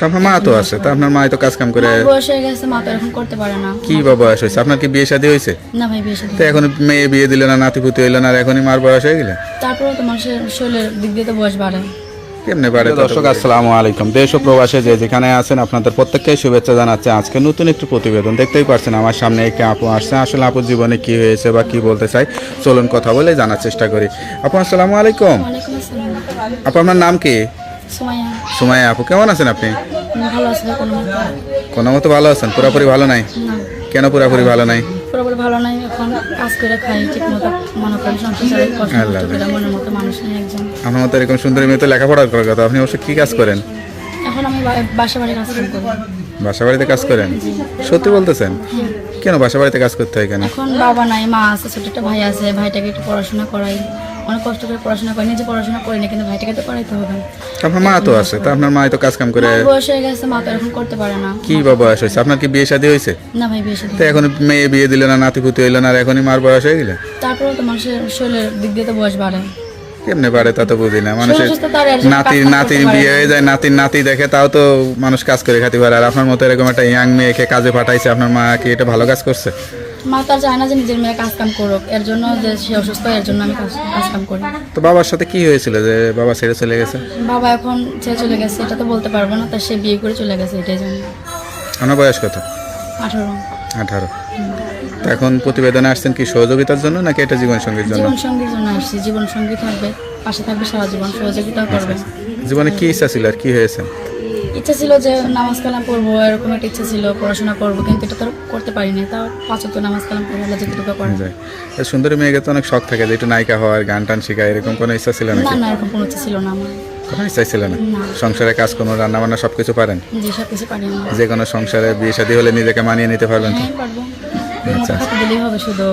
তো আপনার মা তো আছে, তো আপনার মা তো কাজ কাম করে বয়স হয়ে গেছে, মা তো এখন করতে পারে না। কি বা বয়স হয়েছে? আপনার কি বিয়ে শাদী হয়েছে? না ভাই, বিয়ে শাদী তো এখন মেয়ে বিয়ে দিল না, নাতিপুতি হইল না, আর এখনই মার বয়স হয়ে গেলে তারপরে তো মানুষের শরীরের দিক দিয়ে তো বয়স বাড়ে। কেমনে পারে? দর্শক আসসালামু আলাইকুম, দেশ ও প্রবাসে যে যেখানে আছেন আপনাদের প্রত্যেককে শুভেচ্ছা জানাচ্ছে। আজকে নতুন একটি প্রতিবেদন দেখতেই পাচ্ছেন আমার সামনে একটি আপু আসছে। আসলে আপুর জীবনে কি হয়েছে বা কি বলতে চাই চলুন কথা বলে জানার চেষ্টা করি। আপু আসসালামু আলাইকুম। ওয়ালাইকুম আসসালাম। আপু আপনার নাম কি? সুমাইয়া। সুমাইয়া আপু, কেমন আছেন আপনি? ভালো আছে ভাই, কোনো মতে? কোনো মতো ভালো আছেন? পুরোপুরি ভালো নাই? না, কেন পুরোপুরি ভালো নাই? পুরোপুরি ভালো নাই। এখন কাজ করে খাই ঠিক মতো, মনে করেন সংসারে কষ্ট আল্লাহ। করে মনের মতো মানুষ নেই একজন। আপনার মতো এরকম সুন্দরী মেয়ে তো লেখাপড়া করার কথা, আপনি অবশ্য কি কাজ করেন? এখন আমি বাসা বাড়ি কাজ করি। বাসা বাড়িতে কাজ করেন? সত্যি বলতেছেন? কেন বাসা বাড়িতে কাজ করতে হয় কেন? এখন বাবা নাই, মা আছে, ছোট একটা ভাই আছে, ভাইটাকে একটু পড়াশোনা করাই। অনেক কষ্ট করে পড়াশোনা করি, নিজে পড়াশোনা করি না, কিন্তু ভাইটাকে তো করাইতে হবে। আপনার মা তো আছে, তো আপনার মা তো কাজ কাম করে মার বয়স হয়ে গেছে, মা তো এখন করতে পারে না। কি বা বয়স হয়েছে? আপনার কি বিয়ে শাদী হয়েছে? না ভাই, বিয়ে শাদী তো এখন মেয়ে বিয়ে দিল না, নাতিপুতি হইল না, আর এখনই মার বয়স হয়ে গেলে তারপরে তো মানুষের শরীরের দিক দিয়ে তো বয়স বাড়ে। কেমনে পারে তা তো বুঝি না। মানুষের শরীর সুস্থ তার আর জন্য কাজ নাতির করতে নাতির পারে বিয়ে না। হয়ে যায়, নাতির নাতি দেখে, তাও তো মানুষ কাজ করে খাতে পারে। আর আপনার মতো এরকম একটা ইয়াং মেয়েকে কাজে পাঠাইছে, আপনার মা কি এটা ভালো কাজ করছে? মা তার চায় না যে নিজের মেয়ে কাজ কাম করুক, এর জন্য যে সে অসুস্থ, এর জন্য আমি কাজ কাম করি। তো বাবার সাথে কি হয়েছিল যে বাবা ছেড়ে চলে গেছে? বাবা এখন ছেড়ে চলে গেছে, এটা তো বলতে পারবো না, তার সে বিয়ে করে চলে গেছে, এটাই জানি। আপনার বয়স কত? 18। 18। তো এখন প্রতিবেদনে আসছেন কি সহযোগিতার জন্য নাকি এটা জীবন সঙ্গীর জন্য? জীবন সঙ্গীর জন্য আসছি। জীবন সঙ্গী থাকবে, পাশে থাকবে সারা জীবন, সহযোগিতা করবে। জীবনে কি ইচ্ছা ছিল আর কি হয়েছে? ইচ্ছা ছিল যে নামাজ কালাম পড়বো, এরকম একটা ইচ্ছা ছিল, পড়াশোনা করবো, কিন্তু এটা তো আর করতে পারিনি। তাও 5 ওয়াক্ত নামাজ কালাম পড়বো, আল্লাহ যতটুকু করে। যায় এই সুন্দরী মেয়েকে তো অনেক শখ থাকে যে একটু নায়িকা হওয়ার, গান টান শেখা, এরকম কোনো ইচ্ছা ছিল না নাকি? না, এরকম কোনো ইচ্ছা ছিল না আমার। কোনো ইচ্ছা ছিল না? না। সংসারে কাজ, কোনো রান্না বান্না সবকিছু পারেন? জি, সব কিছু পারি না। যে কোনো সংসারে বিয়ে শাদী হলে নিজেকে মানিয়ে নিতে পারবেন তো? হ্যাঁ, পারবো। মতো থাকতে দিলেই হবে, শুধু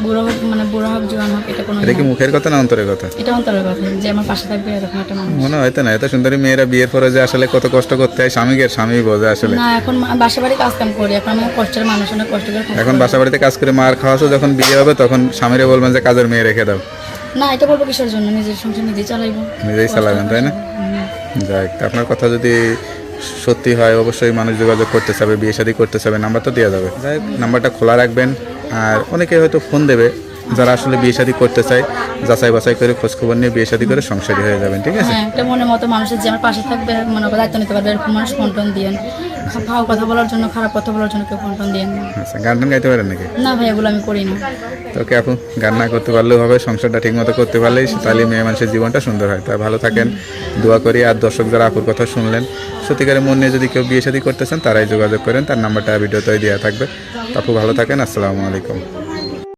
বুড়ো হোক, মানে বুড়ো হোক জোয়ান হোক, এটা কোনো এটা কি মুখের কথা না অন্তরের কথা? এটা অন্তরের কথা, যে আমার পাশে থাকবে এরকম একটা মানুষ। মনে হয়তো না, এত সুন্দরী মেয়েরা বিয়ের পরে যে আসলে কত কষ্ট করতে হয় স্বামী বোঝে আসলে। না, এখন বাসা বাড়ি কাজ কাম করি, এখন আমি কষ্টের মানুষ, অনেক কষ্ট করে কাজ এখন করি। বাসা বাড়িতে কাজ করে মার খাওয়াছো, যখন বিয়ে হবে তখন স্বামীরে বলবেন যে কাজের মেয়ে রেখে দাও। না, এটা বলবো কিসের জন্য? নিজের সংসার নিজেই চালাইবো, নিজেই চালাবেন, তাই না? যাক, আপনার কথা যদি সত্যি হয় অবশ্যই মানুষ যোগাযোগ করতে চাবে, বিয়ে শাদী করতে চাবে, নাম্বার তো দেওয়া যাবে। যাই হোক, নাম্বারটা খোলা রাখবেন। আর অনেকে হয়তো ফোন দেবে যারা আসলে বিয়ে শাদী করতে চায়, যাচাই বাছাই করে খোঁজখবর নিয়ে বিয়ে শাদী করে সংসারী হয়ে যাবেন, ঠিক আছে? হ্যাঁ, একটা মনের মতো মানুষের যে আমার পাশে থাকবে, মনে করে দায়িত্ব নিতে পারবে, এরকম মানুষ ফোন দিয়েন। ভালো কথা বলার জন্য, খারাপ কথা বলার জন্য কেউ ফোন দিয়েন না। আচ্ছা, গান টান গাইতে পারেন নাকি? না ভাই, এগুলো আমি করি না। তো ওকে আপু, গান না করতে পারলেও হবে, সংসারটা ঠিক মতো করতে পারলেই তাহলে মেয়ে মানুষের জীবনটা সুন্দর হয়। তাই ভালো থাকেন, দোয়া করি। আর দর্শক যারা আপুর কথা শুনলেন, সত্যিকারের মন নিয়ে যদি কেউ বিয়ে শাদী করতেছেন তারাই যোগাযোগ করেন, তার নাম্বারটা ভিডিওতেই দেওয়া থাকবে। আপু ভালো থাকেন, আসসালামু আলাইকুম।